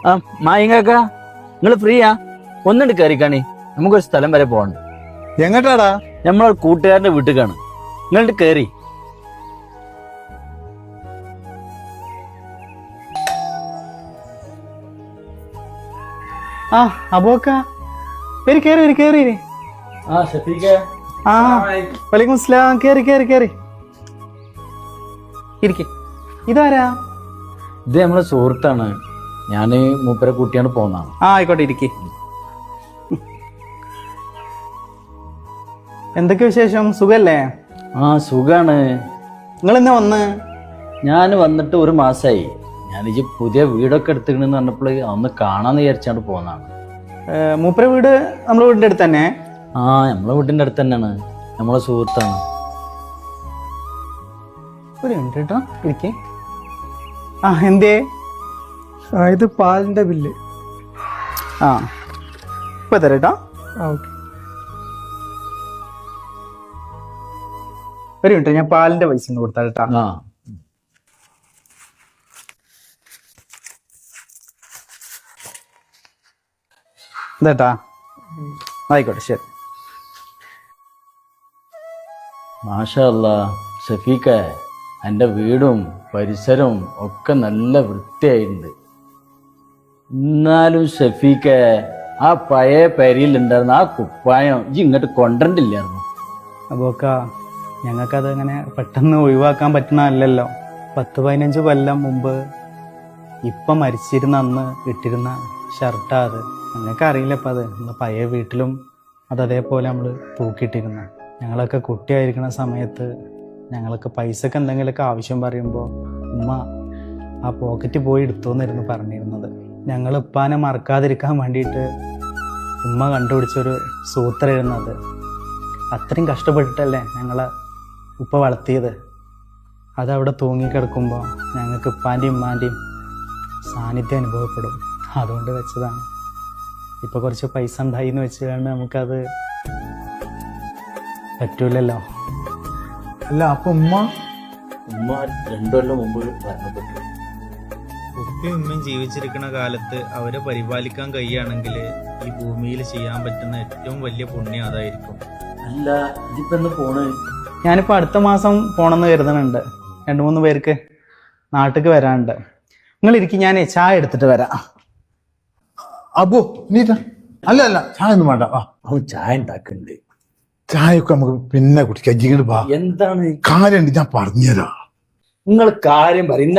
ആ മായിങ്ങക്ക നിങ്ങൾ ഫ്രീയാ? ഒന്നുണ്ട് കയറിക്കാണി, നമുക്കൊരു സ്ഥലം വരെ പോകണം. എങ്ങട്ടാടാ? നമ്മളെ കൂട്ടുകാരന്റെ വീട്ടിലേക്കാണ്. നിങ്ങളുടെ കയറി. ആ അബോക്ക കേറി കേറി കേറി. ആ ഷഫീഖ. ആ വലൈക്കും സ്ലാം. കേറി കേറി കേറി ഇരിക്കെ. ഇതാരാ? ഇത് നമ്മളെ സുഹൃത്താണ്. ഞാന് മൂപ്പരെ കൂട്ടിയാണ് പോന്നാണ്. ആ ആയിക്കോട്ടെ, ഇരിക്കെ. എന്തൊക്കെ വിശേഷം? സുഖല്ലേ? ആ സുഖാണ്. നിങ്ങൾ എന്നാ വന്ന്? ഞാൻ വന്നിട്ട് ഒരു മാസമായി. ഞാനിജ് പുതിയ വീടൊക്കെ എടുത്തിക്കണെന്ന് പറഞ്ഞപ്പോൾ ഒന്ന് കാണാന്ന് വിചാരിച്ചാണ്ട് പോന്നാണ്. മൂപ്പര വീട് നമ്മളെ വീടിന്റെ അടുത്ത് തന്നെ? ആ നമ്മളെ വീടിന്റെ അടുത്ത് തന്നെയാണ്. നമ്മളെ സുഹൃത്താണ്. ഒരു മിനിറ്റ് കേട്ടോ, ഇരിക്കെ. ആ എന്തേ? ഇത് പാലിന്റെ ബില്ല്. ആ ഇപ്പൊ തരാം കേട്ടോ. ഓക്കെ. ഒരു മിനിറ്റ്, ഞാൻ പാലിന്റെ പൈസ ഒന്ന് കൊടുത്താൽ കേട്ടോ. ആ ഇതേട്ടാ. ആയിക്കോട്ടെ, ശരി. മാഷാ അല്ലാ ഷഫീഖ, എൻ്റെ വീടും പരിസരവും ഒക്കെ നല്ല വൃത്തിയായിട്ടുണ്ട്. എന്നാലും ഷഫീഖ, ആ പഴയ പെരിയിലുണ്ടായിരുന്ന ആ കുപ്പായം ഇജ്ജ് ഇങ്ങോട്ട് കൊണ്ടണ്ടില്ലായിരുന്നു. അപ്പോക്ക ഞങ്ങൾക്കത് അങ്ങനെ പെട്ടെന്ന് ഒഴിവാക്കാൻ പറ്റണമല്ലല്ലോ. 10-15 കൊല്ലം മുമ്പ് ഇപ്പം മരിച്ചിരുന്ന അന്ന് ഇട്ടിരുന്ന ഷർട്ടാ അത്. ഞങ്ങൾക്ക് അറിയില്ല ഇപ്പം അത്. നമ്മൾ പഴയ വീട്ടിലും അത് അതേപോലെ നമ്മൾ തൂക്കിയിട്ടിരുന്ന. ഞങ്ങളൊക്കെ കുട്ടിയായിരിക്കുന്ന സമയത്ത് ഞങ്ങൾക്ക് പൈസക്ക് എന്തെങ്കിലുമൊക്കെ ആവശ്യം പറയുമ്പോൾ ഉമ്മ ആ പോക്കറ്റ് പോയി എടുത്തോന്നായിരുന്നു പറഞ്ഞിരുന്നത്. ഞങ്ങൾ ഉപ്പാനെ മറക്കാതിരിക്കാൻ വേണ്ടിയിട്ട് ഉമ്മ കണ്ടുപിടിച്ചൊരു സൂത്രമായിരുന്നു അത്. അത്രയും കഷ്ടപ്പെട്ടിട്ടല്ലേ ഞങ്ങളെ ഉപ്പ വളർത്തിയത്. അതവിടെ തൂങ്ങിക്കിടക്കുമ്പോൾ ഞങ്ങൾക്ക് ഉപ്പാൻ്റെയും ഉമ്മാൻ്റെയും സാന്നിധ്യം അനുഭവപ്പെടും. അതുകൊണ്ട് വെച്ചതാണ്. ഇപ്പോൾ കുറച്ച് പൈസ ഉണ്ടായി എന്ന് വെച്ചുകൊണ്ട് നമുക്കത് പറ്റൂലല്ലോ. അല്ല അപ്പൊ ഉമ്മ ഉമ്മ 2 കൊല്ലം മുമ്പ് മരണപ്പെട്ടു. ഉപ്പയും ഉമ്മയും ജീവിച്ചിരിക്കുന്ന കാലത്ത് അവരെ പരിപാലിക്കാൻ കഴിയുകയാണെങ്കിൽ ഈ ഭൂമിയിൽ ചെയ്യാൻ പറ്റുന്ന ഏറ്റവും വലിയ പുണ്യം അതായിരിക്കും. അല്ല ഇതിപ്പോ എന്ന് പോണ്? ഞാനിപ്പോൾ അടുത്ത മാസം പോകണമെന്ന് കരുതുന്നുണ്ട്. 2-3 പേർക്ക് നാട്ടിലേക്ക് വരാനുണ്ട്. നിങ്ങൾ ഇരിക്കും, ഞാൻ ചായ എടുത്തിട്ട് വരാം. അബു നീ അല്ല അല്ല ചായ ഒന്നും വേണ്ട. അവൻ ചായ ഉണ്ടാക്കുന്നുണ്ട്. ചായയൊക്കെ നമുക്ക് പിന്നെ കുടിക്കാം. ജിങ്ങട് വാ. എന്താണ് കാര്യമുണ്ട്, ഞാൻ പറഞ്ഞുതരാം. നിങ്ങൾ കാര്യം പറയും.